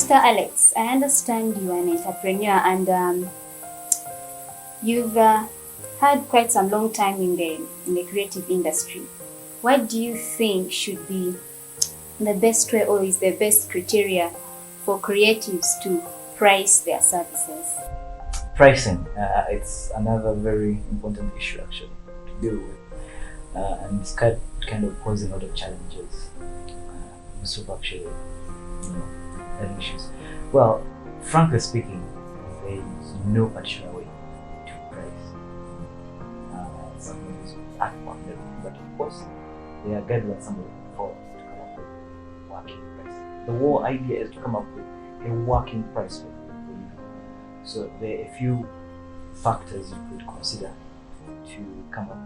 Mr. Alex, I understand you are an entrepreneur and you've had quite some long time in the creative industry. What do you think should be the best way or is the best criteria for creatives to price their services? Pricing, it's another very important issue actually to deal with, and it's kind of causing a lot of challenges. Most of actually, having issues. Well, frankly speaking, there is no particular way to price something is at one level, but of course, there are guidelines somebody can follow to come up with a working price. The whole idea is to come up with a working price for you. So there are a few factors you could consider to come up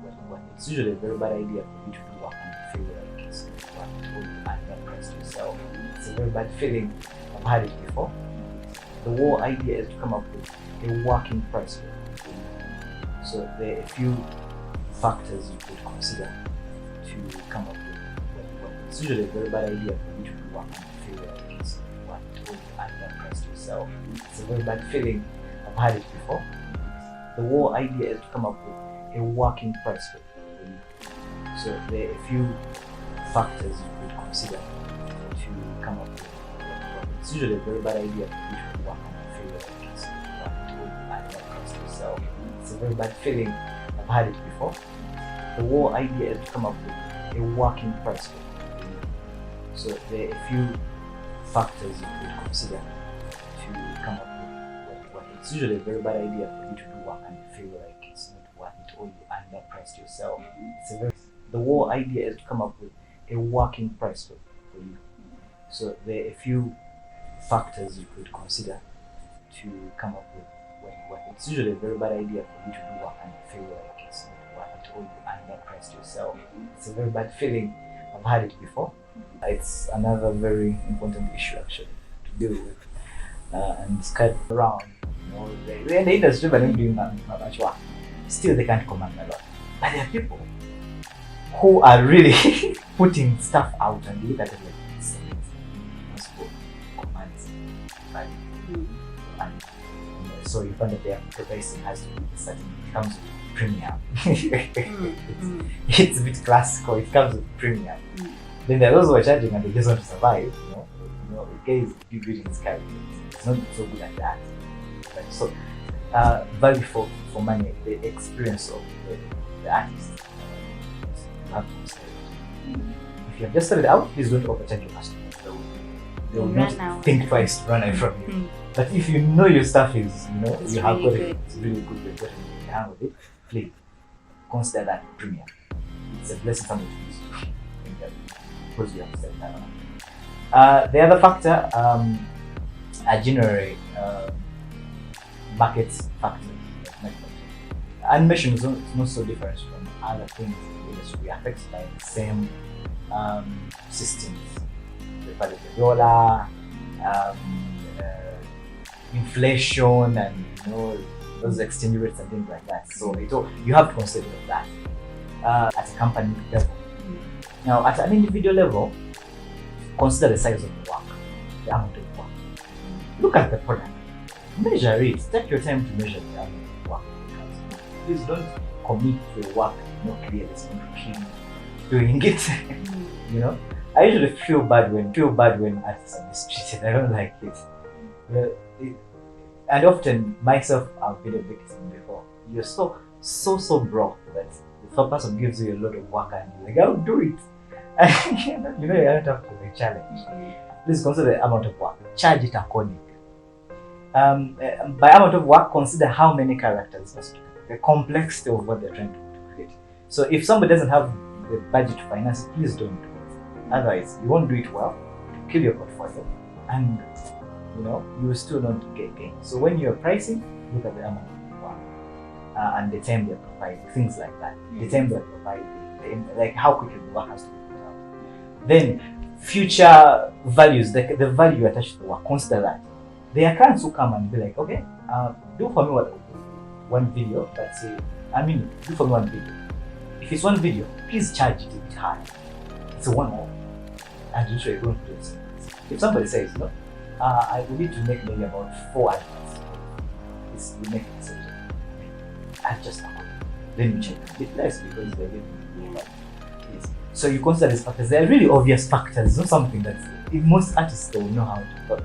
with what it's usually a very bad idea for you to do work and feel like it's what you underpriced yourself. It's a very bad feeling. I've had it before. The whole idea is to come up with a working price for you. So there are a few factors you could consider to come up with what it's usually a very bad idea for you to do work and feel like it's what you underpriced yourself. It's a very bad feeling. I've had it before. The whole idea is to come up with a working price for you. So there are a few factors you could consider to come up with what it's usually a very bad idea for you to do work and feel like it's what you underpriced yourself. It's a very bad feeling. I've had it before. The whole idea is to come up with a working price for you. So there are a few factors you could consider to come up with what it's usually a very bad idea for you to do work and feel like it's not worth it or you underpriced yourself. The whole idea is to come up with a working price for you. So there are a few factors you could consider to come up with what it's usually a very bad idea for you to do work and feel like it's not worth it or you underpriced yourself. It's a very bad feeling. I've had it before. It's another very important issue actually to deal with, and it's kind of around. They're in the industry but they're doing not much work. Still, they can't command a lot. But there are people who are really putting stuff out and you look at it like it's possible commands value. And so you find that their pricing has to be certain. It comes with premium. It's a bit classical. It comes with premium. Then there are those who are charging and they just want to survive. The guy is building his character. It's not so good at that. Right? So value for money, the experience of the artist. You have to consider it. If you have just started out, please don't overcharge your customers. They will not think twice to run away from you. But if you know your stuff is, you have got it, it's really good, you've got it, hang with it, please consider that premium. It's a blessing somebody to use. Because you have to set that up. The other factor are generally market factors. Animation is not so different from other things in the industry. We are affected by the same systems. The dollar, inflation, and those exchange rates and things like that. So you have to consider that at a company level. Now, at an individual level, consider the size of the work, the amount of work. Look at the product, measure it. Take your time to measure the amount of work. Please don't commit to a work clearly it's going to kill doing it. I usually feel bad when artists are mistreated. I don't like it. And often myself, I've been a victim before. You're so broke that the person gives you a lot of work and you're like, I'll do it. And you don't have to be challenged. Please consider the amount of work. Charge it accordingly. By amount of work, consider how many characters, the complexity of what they're trying to create. So if somebody doesn't have the budget to finance it, please don't do it. Otherwise, you won't do it well, kill your portfolio, and you will still not get gain. So when you're pricing, look at the amount of work and the time they're providing, things like that. The time they're providing, like how quickly the work has to be put out. Then future values, the value attached to the work, consider that. There are clients who come and be like, okay, do for me one video, let's say, do for me one video. If it's one video, please charge it a bit high. It's a one-off. And usually you're going to do it. If somebody says, no, I will need to make maybe about 4 adverts. You make it so adjust accordingly. Then you check a bit less because they're getting yes. So you consider these factors. They are really obvious factors, not something that if most artists they will know how to work,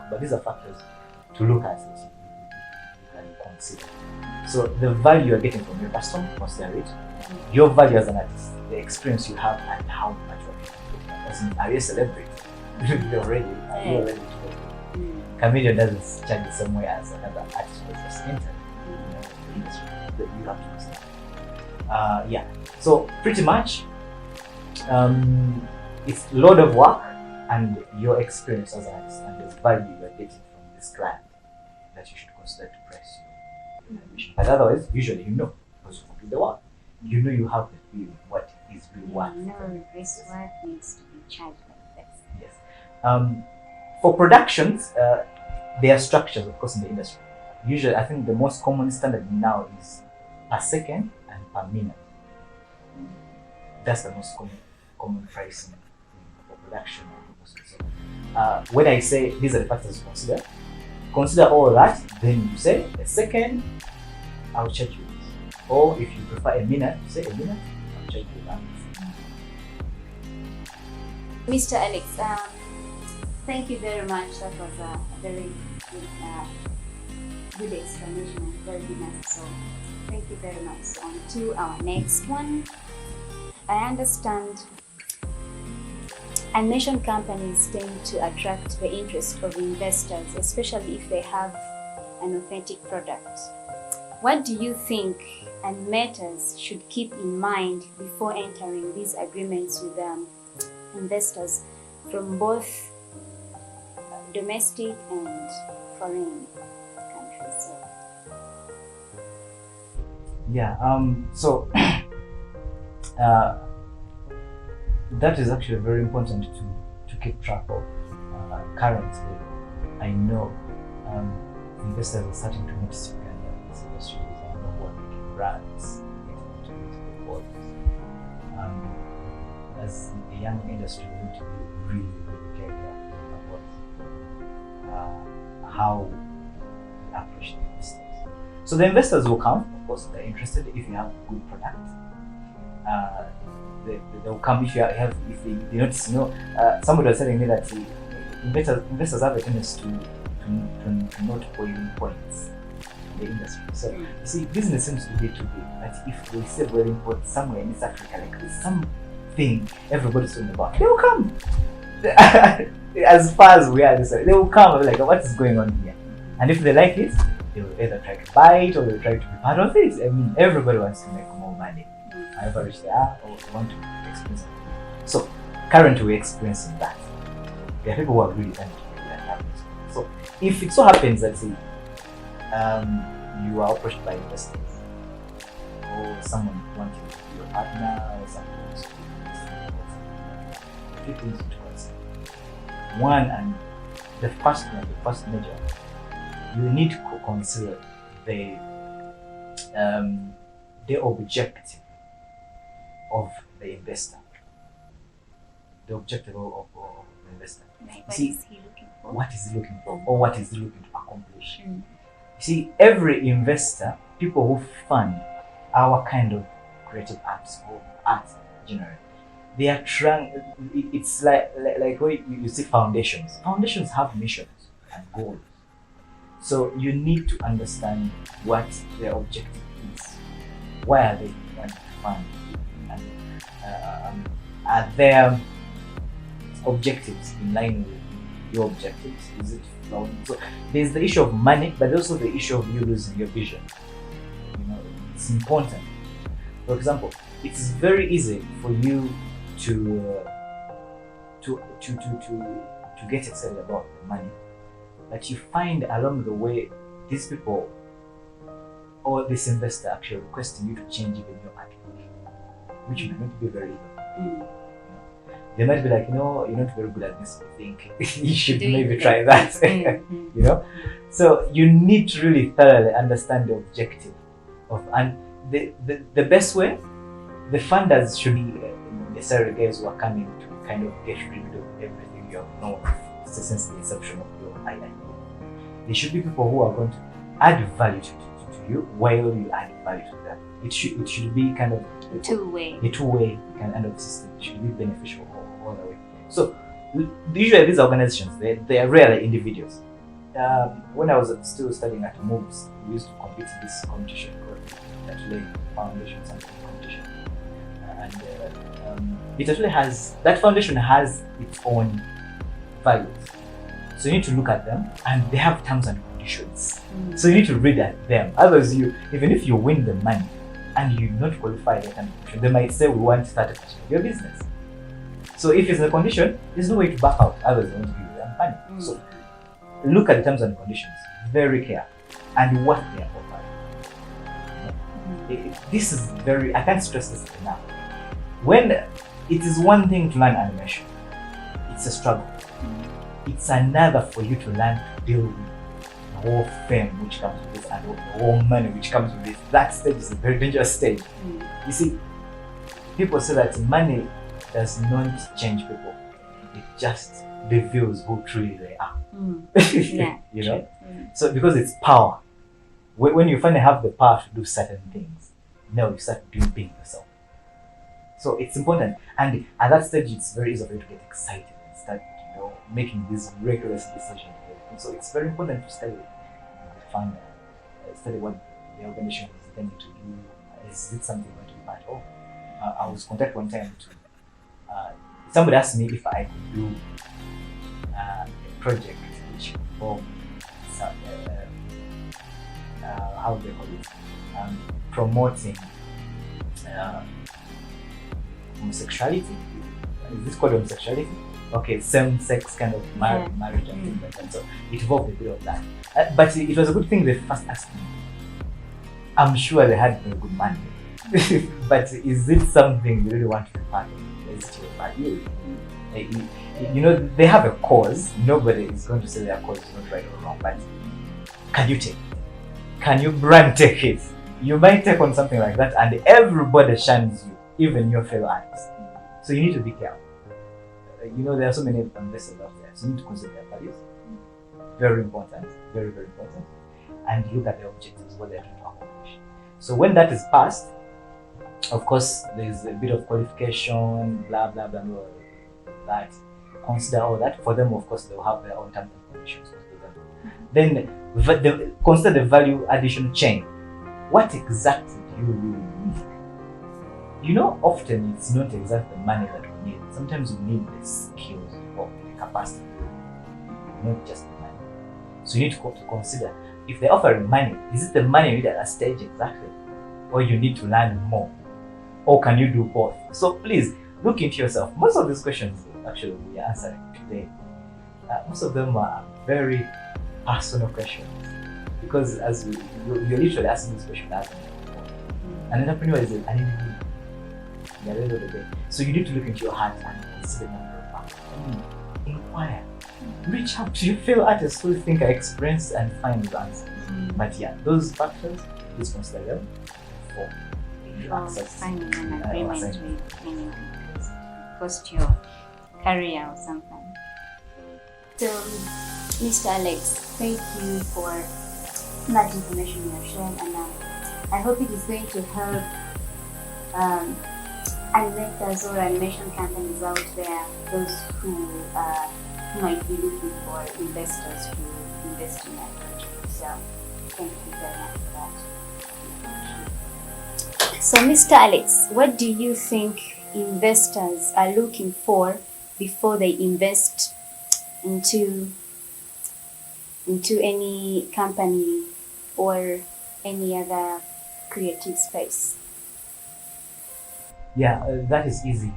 but these are factors to look at that you can consider. So the value you're getting from your customer, consider it. Your value as an artist, the experience you have, and how much you are you a celebrity? You're already to work. Chameleon doesn't charge the same way as another artist who just entered the industry. That you have to understand. Yeah. So pretty much, it's a lot of work and your experience as an artist and the value you are getting from this client that you should consider to price your ambition. But otherwise, usually because you complete the work, you have the view what is real work. This work needs to be charged like this. Yes. For productions, there are structures, of course, in the industry. Usually, I think the most common standard now is per second and per minute. That's the most common pricing for production. So, when I say these are the factors to consider all that, then you say a second, I'll charge you this. Or if you prefer a minute, say a minute, I'll charge you that. Mr. Alex, thank you very much. That was a very good explanation and very good answer. So thank you very much. On to our next one. I understand animation companies tend to attract the interest of investors, especially if they have an authentic product. What do you think animators should keep in mind before entering these agreements with investors from both domestic and foreign countries? Yeah, so that is actually very important to keep track of. Currently, I know investors are starting to notice Uganda in this industry. I know who are making brands, getting into the borders. As a young industry, we need to be really careful about how we approach the investors. So the investors will come, of course, they're interested if you have a good product. They will come if they notice. Somebody was telling me that investors have a tendency to not boiling points in the industry. So you see, business seems to be too big. But if they see a boiling point somewhere in East Africa, like there's something everybody's talking about, they will come. As far as we are this way, they will come like, what is going on here? And if they like it, they will either try to buy it or they will try to be part of it. I mean, everybody wants to make more money. However rich they are, or they want to experience something. So currently we're experiencing that. There are people who are really trying to make that happen. So if it so happens that you are approached by investors or someone wanting to be your partner or something else, a few things to consider. One, and the first major, you need to consider the objective of the investor. The objective of the investor. Like, what is he looking for? What is he looking for, or what is he looking to accomplish? You see, every investor, people who fund our kind of creative arts or art generally, they are trying. It's like when you see foundations. Foundations have missions and goals. So you need to understand what their objective is. Why are they trying to fund? And are their objectives in line with your objectives? Is it flowing? So there's the issue of money, but also the issue of you losing your vision. It's important. For example, it's very easy for you to get excited about the money, but you find along the way these people or this investor actually requesting you to change even your artwork, which might not be very easy. They might be like, you're not very good at this. I think you should maybe try that. So you need to really thoroughly understand the objective of, and the best way, the funders should be necessarily guys who are coming to kind of get rid of everything you have known sense the inception of your idea. There should be people who are going to add value to you while you add value to them. It should be kind of a two-way kind of system. It should be beneficial all the way. So usually these organizations, they are rarely individuals. When I was still studying at MOOCs, we used to compete in this competition called Atelier Foundation something competition, and it actually has, that foundation has its own values. So you need to look at them, and they have terms and conditions. So you need to read at them. Otherwise, even if you win the money and you not qualify the condition, they might say we want 30% of your business. So if it's a condition, there's no way to back out. Otherwise, they won't give you them money. So look at the terms and conditions very carefully and what they are offering. This is very, I can't stress this enough. When it is one thing to learn animation, it's a struggle. It's another for you to learn to deal with the whole fame which comes with this and the whole money which comes with this. That stage is a very dangerous stage. You see, people say that money does not change people. It just reveals who truly they are. You know? So because it's power. When you finally have the power to do certain things, now you start doing things yourself. So it's important. And at that stage, it's very easy for you to get excited and start, making these reckless decisions. And so it's very important to study the fund, study what the organization is intending to do. Is it something going to be part of? I was contacted one time to, somebody asked me if I could do a project which involved how do they call it? Promoting homosexuality. Is this called homosexuality? Okay, same-sex kind of marriage and things like that. So it involved a bit of that. But it was a good thing they first asked me. I'm sure they had very good money. But is it something you really want to be part of? Is it your value? They have a cause. Nobody is going to say their cause is not right or wrong. But can you take it? Can you brand take it? You might take on something like that and everybody shuns you, even your fellow artists. So you need to be careful. There are so many investors out there, so you need to consider their values. Very important, very, very important. And look at their objectives, what they're trying to accomplish. So when that is passed, of course, there's a bit of qualification, blah, blah, blah, blah, that. Consider all that. For them, of course, they'll have their own terms and conditions. Then consider the value addition chain. What exactly do you really need? Often it's not exactly the money that we need. Sometimes we need the skills or the capacity, not just the money. So you need to consider, if they're offering money, is it the money you need at that stage exactly? Or you need to learn more? Or can you do both? So please, look into yourself. Most of these questions, actually, we are answering today. Most of them are very personal questions. Because as you're literally asking this question as an entrepreneur. An entrepreneur is an individual. At the end of the day. So you need to look into your heart and consider the number of factors. Inquire. Reach out to your fellow artists who think are experienced and find the answers. But yeah, those factors, please consider them for access. Finding an agreement with anyone because it cost your career or something. So, Mr. Alex, thank you for that information you have shared, and I hope it is going to help animators or animation companies out there, those who might be looking for investors to invest in their project. So thank you very much for that. So Mr. Alex, what do you think investors are looking for before they invest into any company or any other creative space? Yeah, that is easy.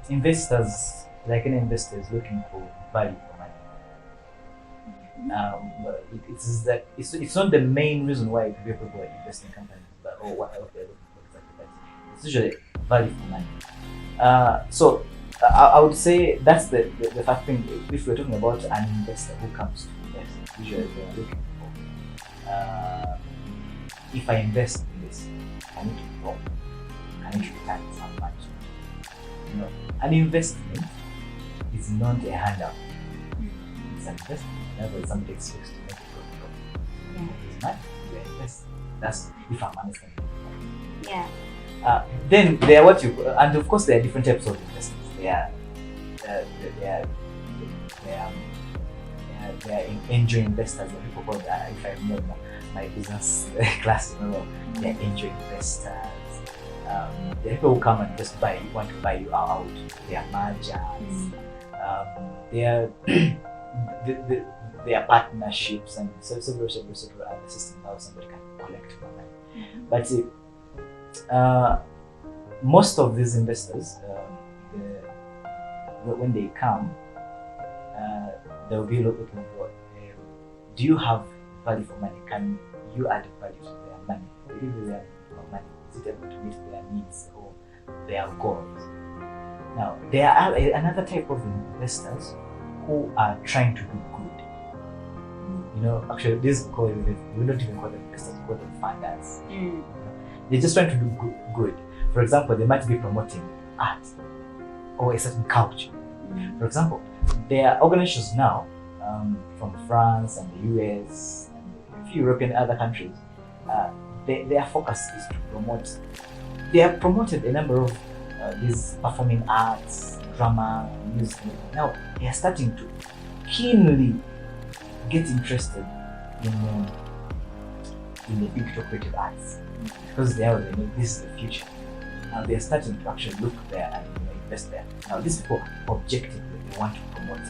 Investors, like any investor, is looking for value for money. It's not the main reason why people invest in companies, or what else they're looking for exactly. But it's usually value for money. So I would say that's the first thing. If we're talking about an investor who comes to invest, usually they are looking for, if I invest in this, I need to grow. I need to return some money. An investment is not a handout. is an investment. Whenever somebody expects to make a profit from his money, you invest. That's if I'm understanding. Yeah. Then there are what you and of course there are different types of investments. There are angel investors. The people call that. If I remember my business class, they're angel investors. There are people who come and just want to buy you out. They are mergers. They are partnerships and several other systems how somebody can collect money. But most of these investors, when they come, they'll be looking for, do you have value for money? Can you add value to their money? If they have money, is it able to meet their needs or their goals? Now, there are another type of investors who are trying to do good. Actually, we don't even call them investors, we call them funders. They're just trying to do good. For example, they might be promoting art or a certain culture. For example, there are organizations now from France and the US and a few European other countries. Their focus is to promote. They have promoted a number of these performing arts, drama, music. Now they are starting to keenly get interested in the digital creative arts because they know this is the future. Now they are starting to actually look there and invest there. Now these people objectively they want to promote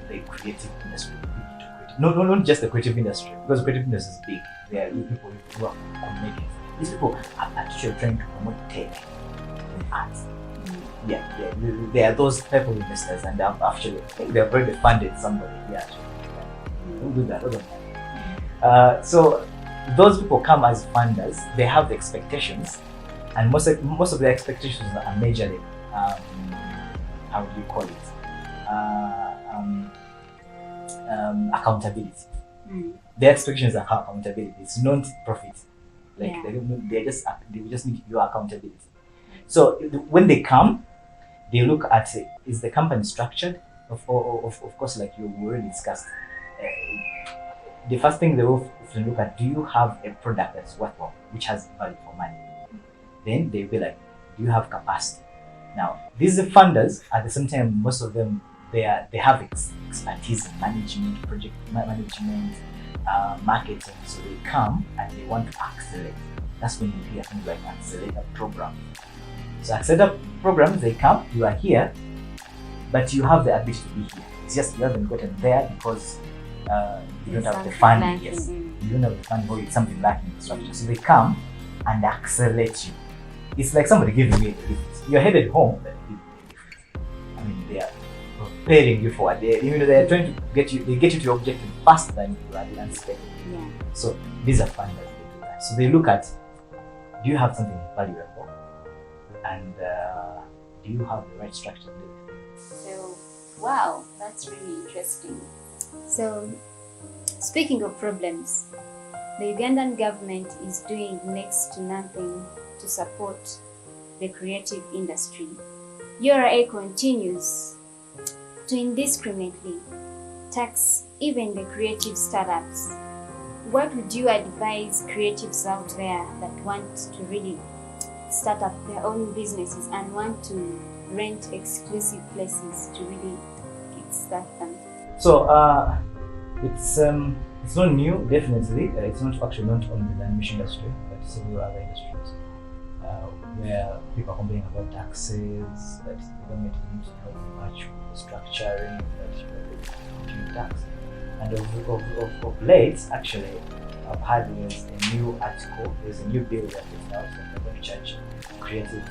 the creative industry, the digital creative. No, not just the creative industry, because the creative industry is big. There are people who are making. These people are actually trying to promote tech and art. There are those type of investors, and actually I think they have already funded somebody. Don't do that. Don't do that. So those people come as funders. They have the expectations, and most of their expectations are majorly how do you call it? Accountability. Their expectations are accountability. It's not profit. They just need your accountability. So when they come, they look at is the company structured? Of course, like you already discussed. The first thing they will often look at, do you have a product that's worthwhile, which has value for money? Then they'll be like, do you have capacity? Now, these funders, at the same time, most of them, they have expertise in management, project management, marketing. So they come and they want to accelerate. That's when you hear things like accelerator program. So accelerator programs, they come, you are here, but you have the ability to be here. It's just you haven't gotten there because you don't have the funding. Yes, you don't have the funding or it's something lacking in the structure. So they come and accelerate you. It's like somebody giving you a lift. You're headed home, but they give you a lift. I mean, they are preparing you for it. They are trying to get you. They get you to your objective faster than you had anticipated. Yeah. So these are funders. They do that. So they look at, do you have something valuable, and do you have the right structure to do it? So, wow, that's really interesting. So, speaking of problems, the Ugandan government is doing next to nothing to support the creative industry. URA continues to indiscriminately tax even the creative startups. What would you advise creatives out there that want to really start up their own businesses and want to rent exclusive places to really kickstart them? So it's not new, definitely. It's not actually not only the animation industry, but several other industries where people are complaining about taxes, that the government needs to help much with the structuring, that you continue tax. And of late, actually, I've heard there's a new article, there's a new bill that is out that they're going to charge creative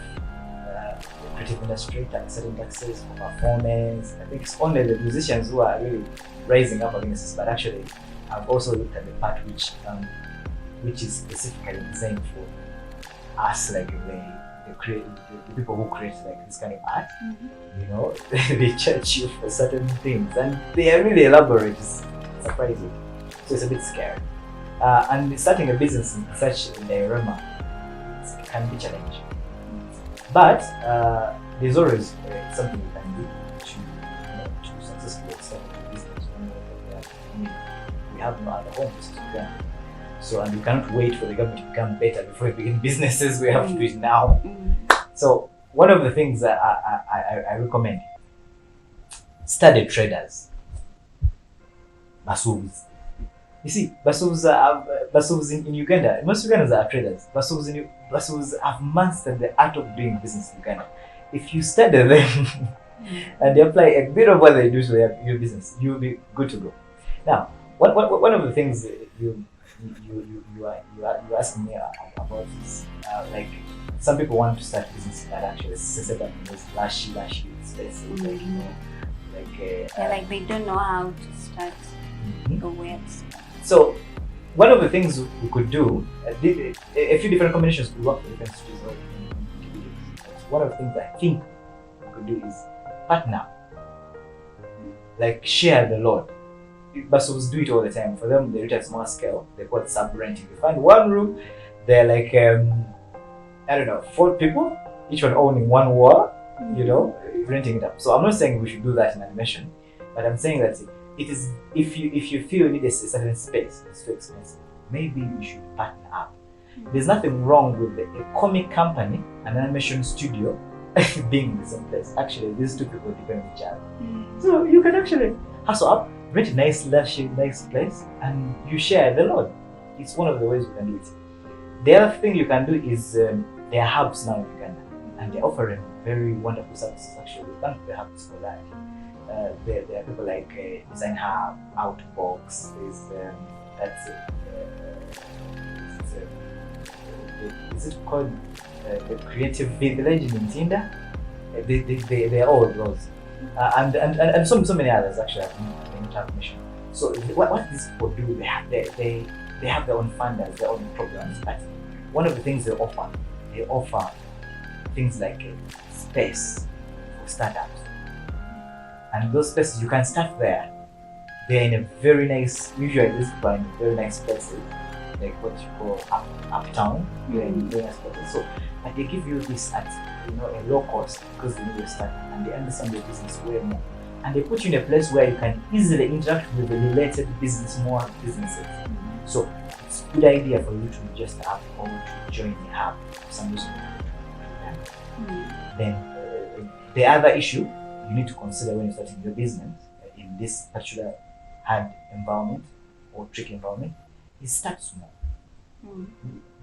industry certain taxes for performance. I think it's only the musicians who are really rising up against this, but actually I've also looked at the part which is specifically designed for us, like the people who create like this kind of art. They charge you for certain things and they are really elaborate. It's surprising, so it's a bit scary, and starting a business in such a dilemma, it can be challenging, but there's always something you can do to successfully start a business. I mean, we have no other homes to Uganda. So, and we cannot wait for the government to become better before we begin businesses. We have to do it now. So, one of the things that I recommend, study traders, basuvs. You see, basuvs in Uganda, most Ugandans are traders. Basuvs have mastered the art of doing business in Uganda. If you study them and you apply a bit of what they do to your business, you'll be good to go. Now, one of the things you asking me about is like some people want to start business, but actually set up those lashy expensive, like like they don't know how to start or where to start. So one of the things we could do, a few different combinations could work for different stages or individuals. One of the things I think we could do is partner, like share the load. Basovs do it all the time. For them, they do it at small scale. They call it sub-renting. You find one room, they're like, I don't know, 4 people, each one owning one wall, you know, renting it up. So I'm not saying we should do that in animation, but I'm saying that it is, if you feel you need a certain space, it's too expensive, maybe we should partner up. There's nothing wrong with a comic company and an animation studio being in the same place. Actually, these two people depend on each other. So you can actually hustle up, rent a nice place, and you share the load. It's one of the ways we can do it. The other thing you can do is there are hubs now in Uganda, and they're offering very wonderful services. Actually, we can't the hubs for that. There are people like Design Hub, Outbox. Is it called the Creative Village in Tinda? They are all those, and so many others actually. I don't have mentioned. So what these people do, they have their own funders, their own programs. But one of the things they offer things like a space for startups. And those spaces, you can start there. They're in a very nice, usually these people are in very nice places, like what you call uptown. They're in very nice places. So, but they give you this at a low cost because they need to start and they understand your business way more. And they put you in a place where you can easily interact with the related businesses. So it's a good idea for you to just have or to join the hub for some reason. Then the other issue you need to consider when you're starting your business in this particular hard environment or tricky environment is start small.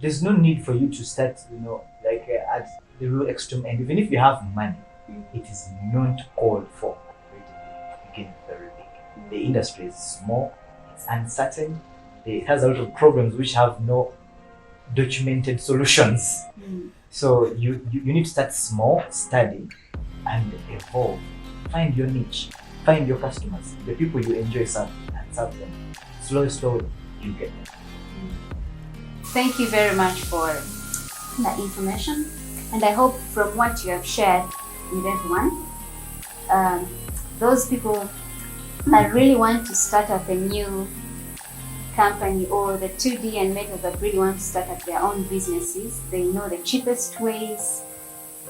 There's no need for you to start, at the real extreme end. Even if you have money, it is not called for to begin very big. The industry is small, it's uncertain, it has a lot of problems which have no documented solutions. So you need to start small, study, and evolve. Find your niche, find your customers, the people you enjoy serving, and serve them. Slowly, you get them. Thank you very much for that information, and I hope from what you have shared with everyone, those people that really want to start up a new company or the 2D animators that really want to start up their own businesses, they know the cheapest ways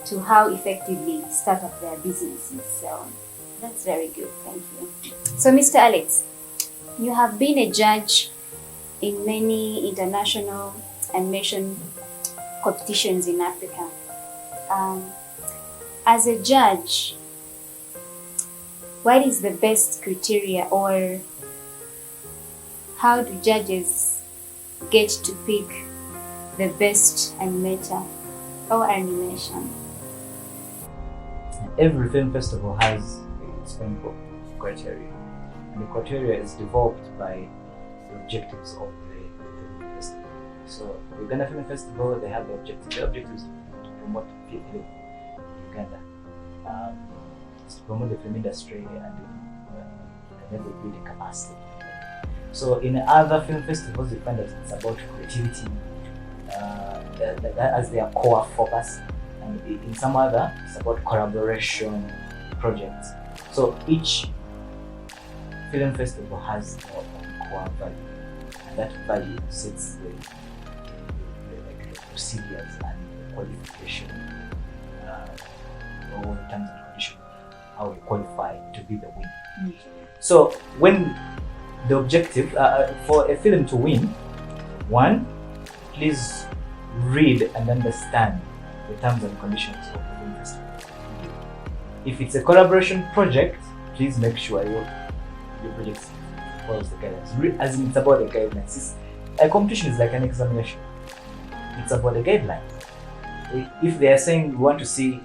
to how effectively start up their businesses. So that's very good. Thank you. So Mr. Alex, you have been a judge in many international animation competitions in Africa. As a judge, what is the best criteria, or how do judges get to pick the best animator or animation? Every film festival has its own criteria, and the criteria is developed by the objectives of the film festival. So the Uganda Film Festival, they have the objectives. The objectives to promote film in Uganda, is to promote the film industry and enable building capacity. So in other film festivals, you find that it's about creativity as their core focus. And in some other, it's about collaboration projects. So each film festival has their own core value, and that value sets the procedures and the qualification, or the terms and conditions, how you qualify to be the winner. So when the objective for a film to win, one, please read and understand the terms and conditions of the film festival. If it's a collaboration project, please make sure your project follows the guidelines. As in, it's about the guidelines. A competition is like an examination. It's about the guidelines. If they are saying we want to see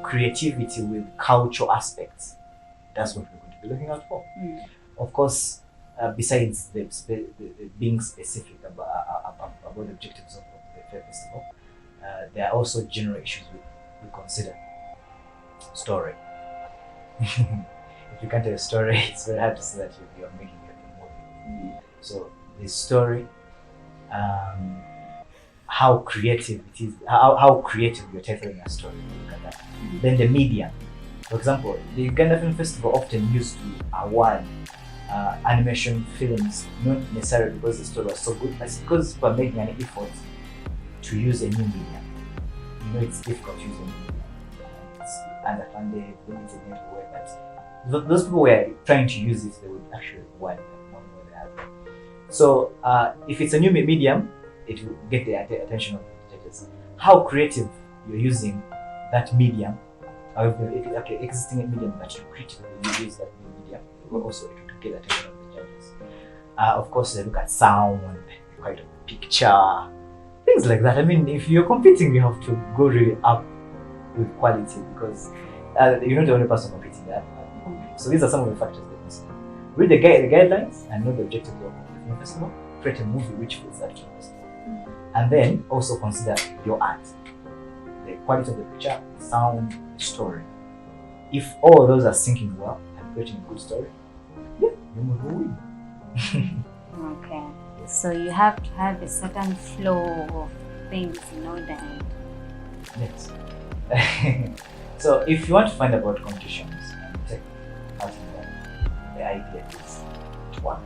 creativity with cultural aspects, that's what we're going to be looking out for. Of course, besides the being specific about the objectives of the festival, there are also general issues we consider. Story. If you can't tell a story, it's very hard to say that you're making a movie. So the story, how creative it is, how creative you're telling a story. Look at that. Then the medium. For example, the Uganda Film Festival often used to award animation films, not necessarily because the story was so good, but because people are making an effort to use a new medium. You know, it's difficult to use a new medium. It's underfunded, limited everywhere, but those people were trying to use it, they would actually award them one way or the other. So if it's a new medium, it will get the attention of the judges. How creative you're using that medium, however, if it's an existing medium that you critically use that new medium, it will also get the attention of the judges. Of course, they look at sound, the quality of the picture, things like that. I mean, if you're competing, you have to go really up with quality because you're not the only person competing there. So these are some of the factors that consider. Read the guidelines and know the objectives of the film festival. Create a movie which fits that film festival. And then also consider your art, the quality of the picture, the sound, the story. If all of those are syncing well and creating a good story, yeah, you will win. Okay. So you have to have a certain flow of things in order. Yes. So if you want to find about competitions and take part in them, the idea is to work.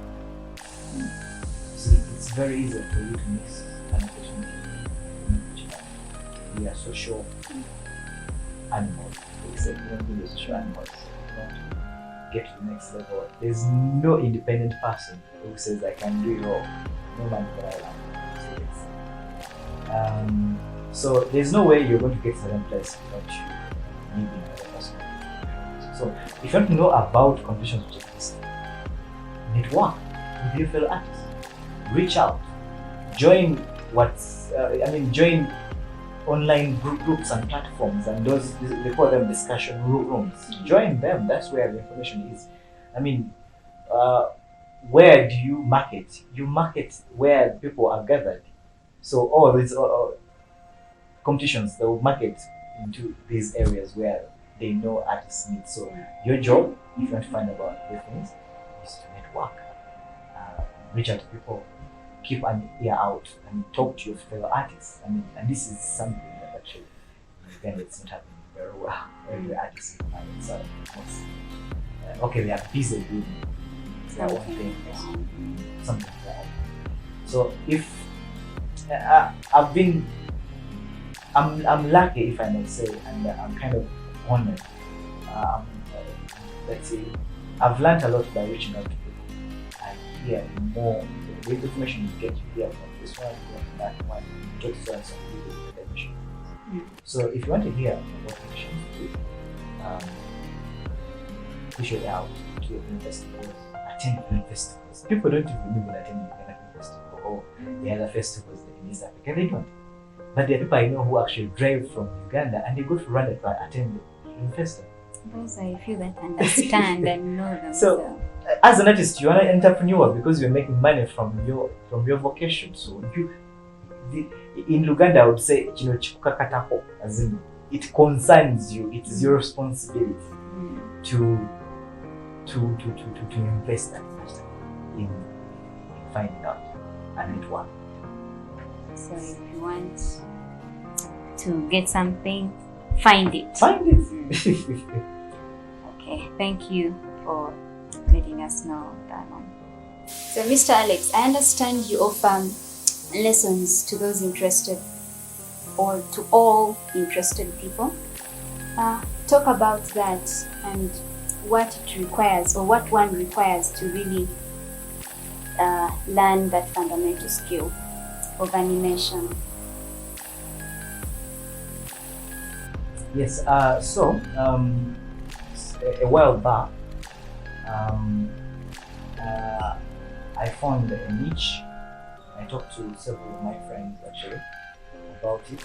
See, it's very easy for you to mix an opportunity. We are social animals. We say we are social animals. We want to get to the next level. There's no independent person who says I can do it all. No man can allow. So there's no way you're going to get to a certain place without you meeting another person. So if you want to know about conditions which exist, network with your fellow artists. Reach out, join join online groups and platforms, and those they call them discussion rooms. Join them. That's where the information is. I mean, where do you market? You market where people are gathered. So all these competitions, they will market into these areas where they know artists need. So your job, if you want to find about these things, is to network, reach out to people. Keep an ear out and talk to your fellow artists. I mean, and this is something that actually in Uganda it's not happening very well. Every artist find itself. Okay, they are busy doing their own thing, something like that. So if I'm lucky, if I may say, and I'm kind of honored. Let's say I've learned a lot by reaching out to people. I hear more. The information you get, you hear from this one, you hear from that one, you talk to some people with the mission. So if you want to hear about missions, push it out to film festivals, attend film festivals. People don't even attend the film festival or the other festivals in East Africa. They don't. But there are people I know who actually drive from Uganda and they go to Rwanda to attend the film festival. Those are a few that understand and know them. So as an artist, you are an entrepreneur because you're making money from your vocation. So in Uganda, I would say, as in it concerns you. It is your responsibility to invest that much in finding out a network. So if you want to get something, find it. Find it. Okay, thank you for letting us know that one. So Mr. Alex, I understand you offer lessons to those interested or to all interested people. Talk about that and what it requires or what one requires to really learn that fundamental skill of animation? Yes. A while back, I found a niche. I talked to several of my friends actually about it.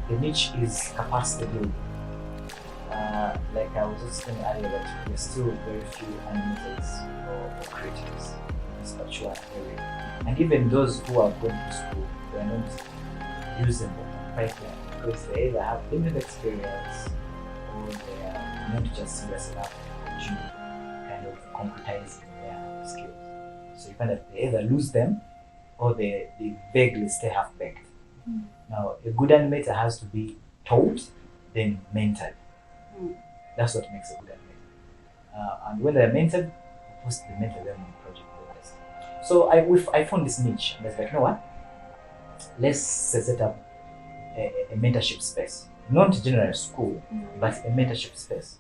The niche is capacity building. Like I was just saying earlier, that there's still very few animators or creatives in this particular area. And even those who are going to school, they are not usable pipeline because they either have limited experience or they are not just serious enough to kind of concretize their skills. So you find that they either lose them or they vaguely stay half-baked. Now, a good animator has to be taught, then mentored. That's what makes a good animator. And when they're mentored, of course, they mentor them on project progress. So I found this niche, and I was like, you know what? Let's set up a mentorship space. Not general school, but a mentorship space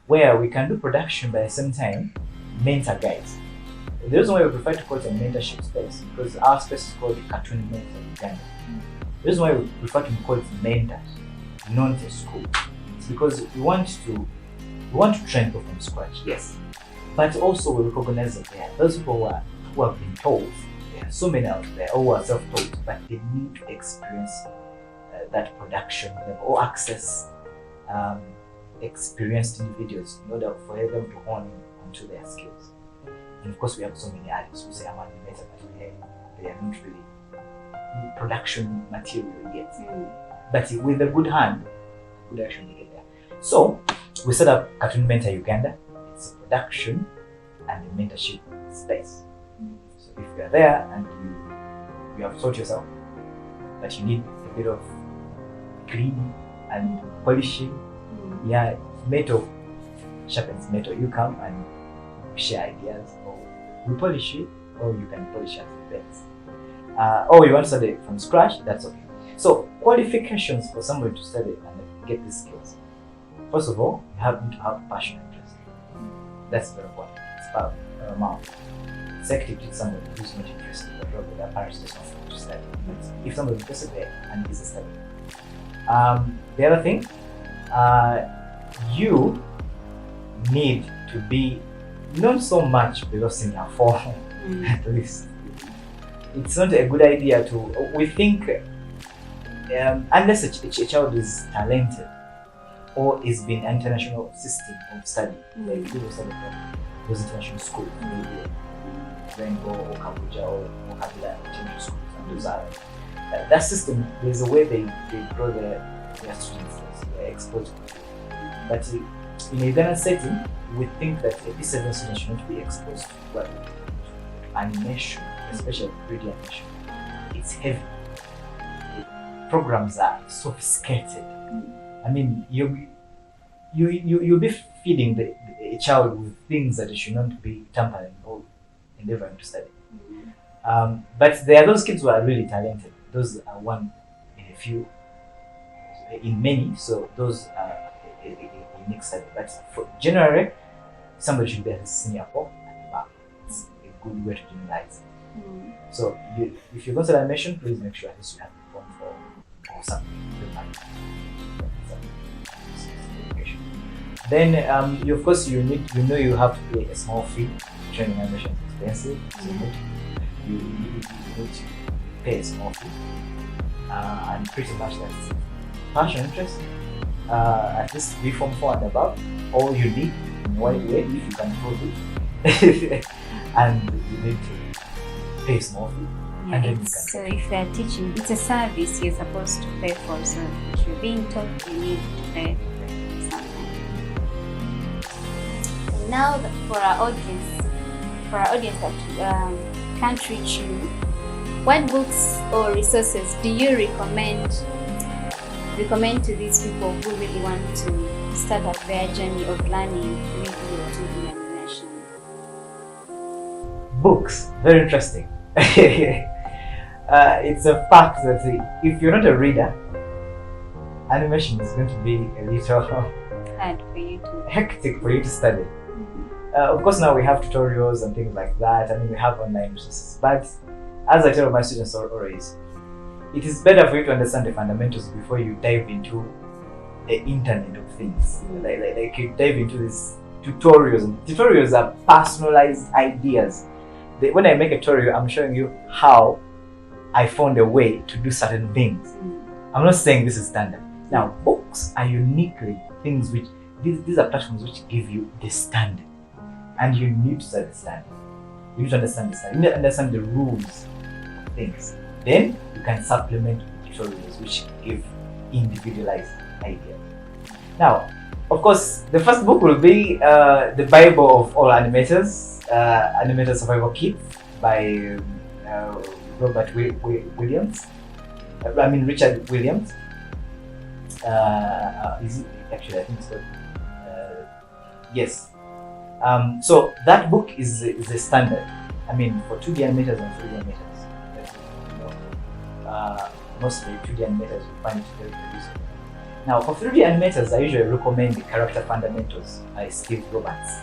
where we can do production, but at the same time, mentor guides. The reason why we prefer to call it a mentorship space because our space is called Cartoon Mentor Uganda. The reason why we prefer to call it mentors, not a school, it's because we want to train people from scratch, yes, but also we recognize that there are those people who have been told. There are so many out there who are self-taught, but they need to experience that production or access experienced individuals in order for them to hone onto their skills. And of course, we have so many artists who say I'm animated, but they are not really production material yet. But with a good hand, good action they get there. So we set up Cartoon Mentor Uganda. It's a production and a mentorship space. So if you are there and you have taught yourself that you need a bit of cleaning and polishing, yeah, metal sharpens metal. You come and share ideas, or we polish it, or you can polish at the best. Or you want to study from scratch, that's okay. So qualifications for somebody to study and get these skills. First of all, you have to have passion and interest. That's very important. It's paramount. Second, it's somebody who's not interested, but rather their parents just want to study. But if somebody's interested there and is a study. The other thing, you need to be not so much below senior 4 at least. It's not a good idea to, we think, unless a child is talented or is being an international system of study, like people study from those international schools, maybe Rainbow or Kabuja or Mokabila international schools, and those are, that system, there's a way they grow their students, they're exposed to it. But in a Uganda setting, we think that a P7 student should not be exposed to animation, especially 3D animation. It's heavy. The programs are sophisticated. I mean, you'll be feeding a child with things that it should not be tampering or endeavoring to study. But there are those kids who are really talented. Those are one in a few, in many. So those are a unique study. But for generally, somebody should be at senior 4 and above. It's a good way to generalize. So if you go to animation, please make sure at least you have the form for or something. Then you of course you have to pay a small fee. Training animation is expensive, so you need to pay a small fee, and pretty much that's it. Passion, interest, at least be from 4 and above, all you need in one way if you can prove it, and you need to pay a small fee. Yeah, and then so if you are teaching, it's a service you're supposed to pay for. So if you're being taught, you need to pay something. And now for our audience that can't reach you, what books or resources do you recommend to these people who really want to start up their journey of learning 3D or 2D animation? Books, very interesting. It's a fact that if you're not a reader, animation is going to be a little hard for you to hectic for you to study. Of course, now we have tutorials and things like that. I mean, we have online resources. But as I tell my students always, it is better for you to understand the fundamentals before you dive into the internet of things. Like you dive into these tutorials. Tutorials are personalized ideas. When I make a tutorial, I'm showing you how I found a way to do certain things. I'm not saying this is standard. Now, books are uniquely things which, these are platforms which give you the standard. And you need to set the standard. You need to understand the standard. You need to understand the rules of things. Then you can supplement with tutorials which give individualized ideas. Now, of course, the first book will be the Bible of all animators, Animator Survival Kit by Robert Williams. Richard Williams. Is it actually? I think so. Yes. So that book is a standard. I mean, for 2D animators and 3D animators. Mostly 2D animators will find it very useful. Now, for 3D animators, I usually recommend the Character Fundamentals by Steve Roberts.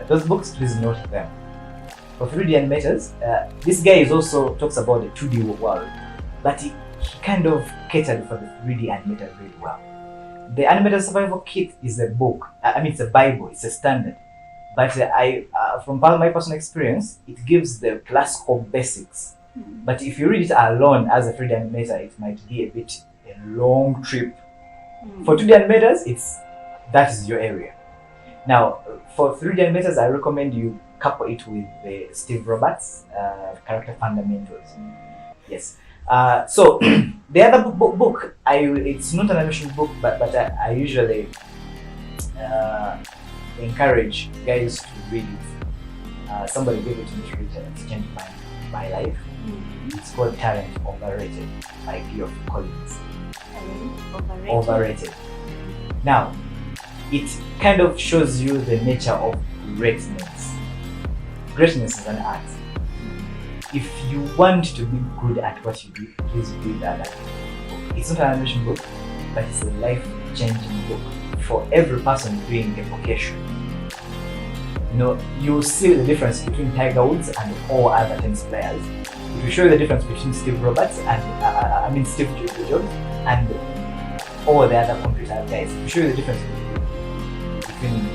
Those books, please note them. For 3D animators, this guy also talks about the 2D world, but he kind of catered for the 3D animators really well. The Animator Survival Kit is a book. It's a Bible. It's a standard. But from my personal experience, it gives the classical basics. But if you read it alone as a 3D animator, it might be a long trip. For 2D animators, that is your area. Now, for 3D animators, I recommend you couple it with the Steve Roberts Character Fundamentals. Yes. So the other book, it's not an animation book, but I usually encourage guys to read it. Somebody gave it to me to read and it changed my life. It's called Talent Overrated by Geoff Collins. Overrated. Now, it kind of shows you the nature of greatness. Greatness is an art. If you want to be good at what you do, please read that book. It's not an animation book, but it's a life-changing book for every person doing a vocation. You'll see the difference between Tiger Woods and all other tennis players. It will show you the difference between Steve Roberts and Steve Jobs and all the other computer guys. It will show you the difference between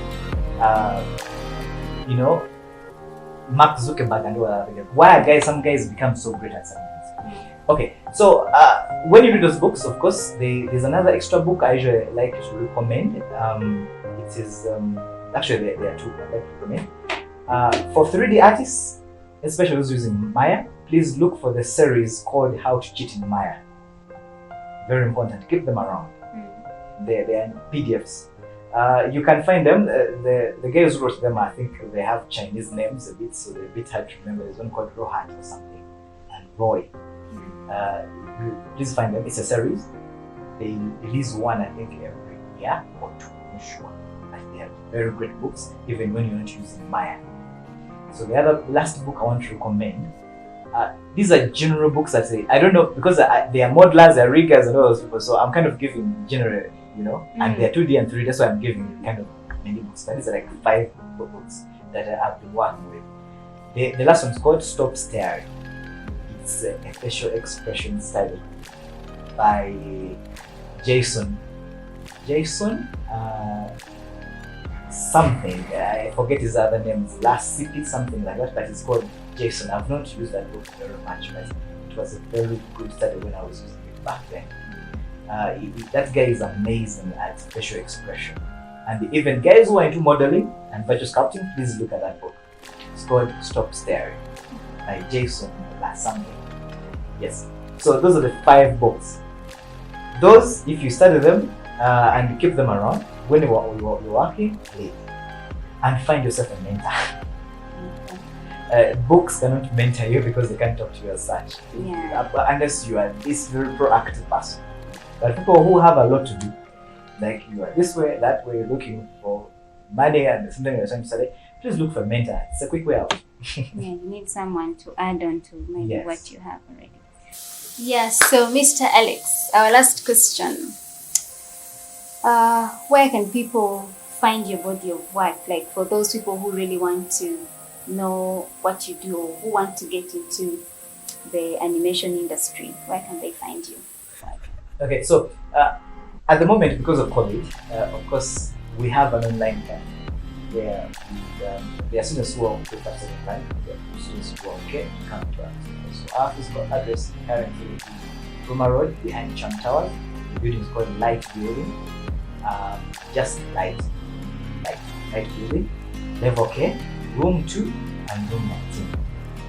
Mark Zuckerberg and all other guys. Why some guys become so great at some things. Okay, so when you read those books, of course, there's another extra book I usually like to recommend. It is actually there are two I like to recommend. For 3D artists, especially those using Maya, please look for the series called How to Cheat in Maya. Very important. Keep them around. They are in PDFs. You can find them. The guys who wrote them, I think they have Chinese names a bit, so they're a bit hard to remember. There's one called Rohan or something, and Roy. Please find them. It's a series. They release one, I think, every year or two. I'm not sure. But they are very great books, even when you're not using Maya. So the last book I want to recommend. These are general books that I don't know, because they are modelers, they are riggers, and all those people. So I'm kind of giving general. And they're 2D and 3D, that's why I'm giving kind of many books. But these are like 5 books that I've been working with. The last one's called Stop Staring. It's a facial expression study by Jason something. I forget his other name. Last City, something like that. But it's called Jason. I've not used that book very much, but it was a very good study when I was using it back then. That guy is amazing at facial expression. And even guys who are into modeling and virtual sculpting, please look at that book. It's called Stop Staring by Jason something. Yes. So those are the 5 books. Those, if you study them and you keep them around, when you're working, read. And find yourself a mentor. Books cannot mentor you because they can't talk to you as such. Unless you are this very proactive person. But people who have a lot to do, like you are this way, that way, looking for money and something you're trying to study, please look for a mentor. It's a quick way out. You need someone to add on to maybe what you have already. Yes, so Mr. Alex, our last question. Where can people find your body of work? Like for those people who really want to know what you do or who want to get into the animation industry, where can they find you? Okay, so at the moment, because of COVID, of course, we have an online camp where there are students who are with us online, there are students who are okay, come to us. So our physical address currently is Roma Road behind Cham Towers. The building is called Light Building, just light building, level K, room 2 and room 19.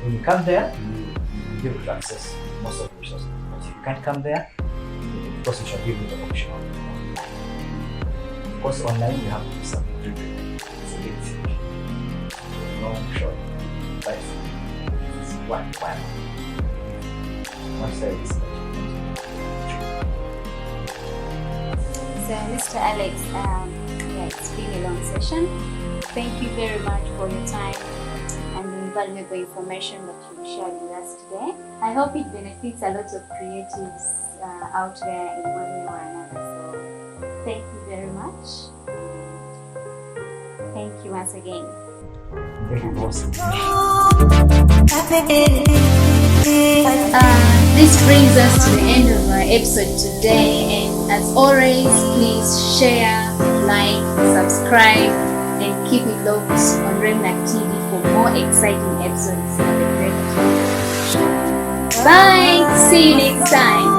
When you come there, you be able to access most of the resources. But if you can't come there, of course, we shall give you the option of online. Of course, online you have to do some pre-payment. It's a bit long, short, but it's one. One service that So, Mr. Alex, yeah, it's been a long session. Thank you very much for your time and the invaluable information that you shared with us today. I hope it benefits a lot of creatives out there in one way or another. So, thank you very much. Thank you once again. thank you, boss. This brings us to the end of our episode today, and as always, please share, like, subscribe, and keep it locked on Remnak TV for more exciting episodes of the Creative. Bye! See you next time!